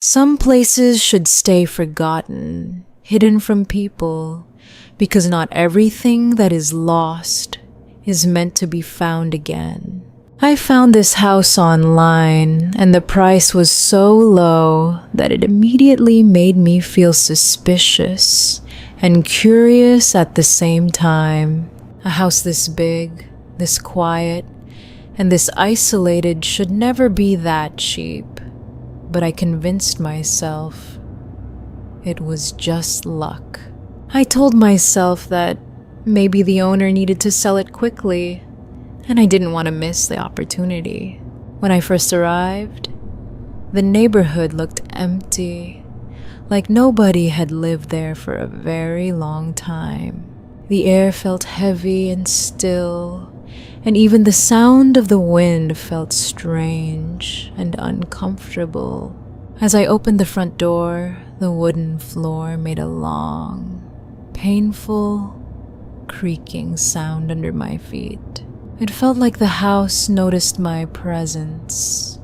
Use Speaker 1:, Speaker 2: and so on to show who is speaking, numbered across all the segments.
Speaker 1: Some places should stay forgotten, hidden from people, because not everything that is lost is meant to be found again. I found this house online, and the price was so low that it immediately made me feel suspicious and curious at the same time. A house this big, this quiet, and this isolated should never be that cheap. But I convinced myself it was just luck. I told myself that maybe the owner needed to sell it quickly, and I didn't want to miss the opportunity. When I first arrived, the neighborhood looked empty, like nobody had lived there for a very long time. The air felt heavy and still, and even the sound of the wind felt strange and uncomfortable. As I opened the front door, the wooden floor made a long, painful, creaking sound under my feet. It felt like the house noticed my presence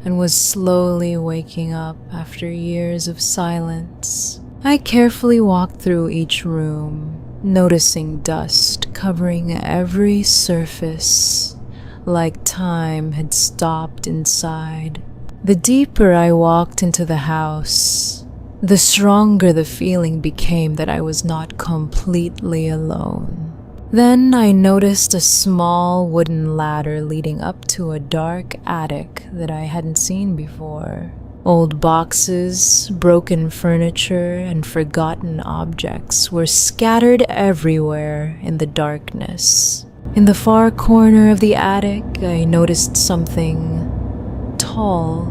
Speaker 1: and was slowly waking up after years of silence. I carefully walked through each room, noticing dust covering every surface, like time had stopped inside. The deeper I walked into the house, the stronger the feeling became that I was not completely alone. Then I noticed a small wooden ladder leading up to a dark attic that I hadn't seen before. Old boxes, broken furniture, and forgotten objects were scattered everywhere in the darkness. In the far corner of the attic, I noticed something tall,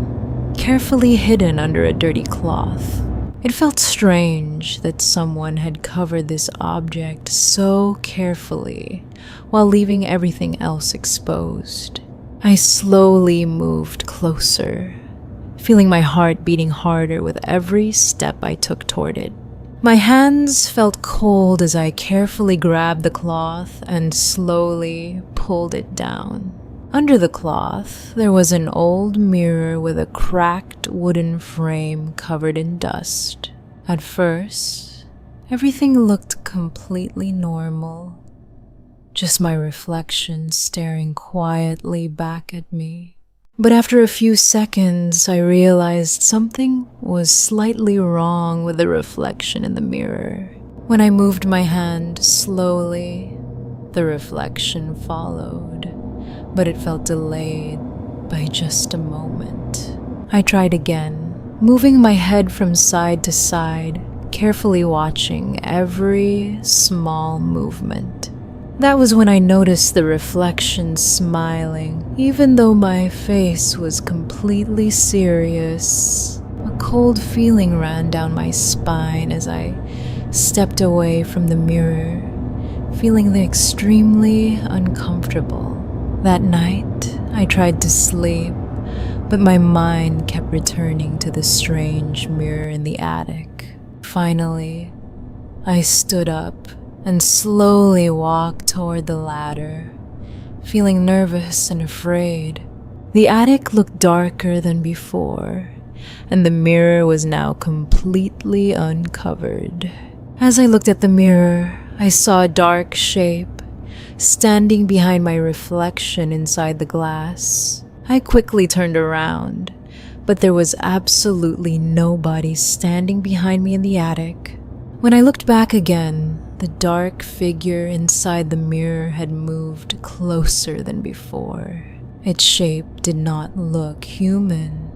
Speaker 1: carefully hidden under a dirty cloth. It felt strange that someone had covered this object so carefully while leaving everything else exposed. I slowly moved closer, feeling my heart beating harder with every step I took toward it. My hands felt cold as I carefully grabbed the cloth and slowly pulled it down. Under the cloth, there was an old mirror with a cracked wooden frame covered in dust. At first, everything looked completely normal, just my reflection staring quietly back at me. But after a few seconds, I realized something was slightly wrong with the reflection in the mirror. When I moved my hand slowly, the reflection followed, but it felt delayed by just a moment. I tried again, moving my head from side to side, carefully watching every small movement. That was when I noticed the reflection smiling, even though my face was completely serious. A cold feeling ran down my spine as I stepped away from the mirror, feeling extremely uncomfortable. That night, I tried to sleep, but my mind kept returning to the strange mirror in the attic. Finally, I stood up and slowly walked toward the ladder, feeling nervous and afraid. The attic looked darker than before, and the mirror was now completely uncovered. As I looked at the mirror, I saw a dark shape standing behind my reflection inside the glass. I quickly turned around, but there was absolutely nobody standing behind me in the attic. When I looked back again, the dark figure inside the mirror had moved closer than before. Its shape did not look human,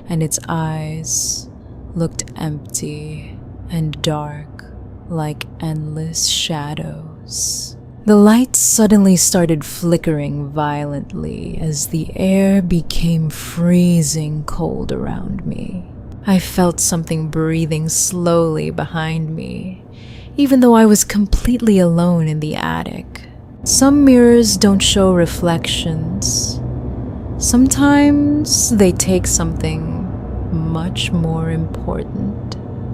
Speaker 1: and its eyes looked empty and dark, like endless shadows. The lights suddenly started flickering violently as the air became freezing cold around me. I felt something breathing slowly behind me, even though I was completely alone in the attic. Some mirrors don't show reflections. Sometimes they take something much more important.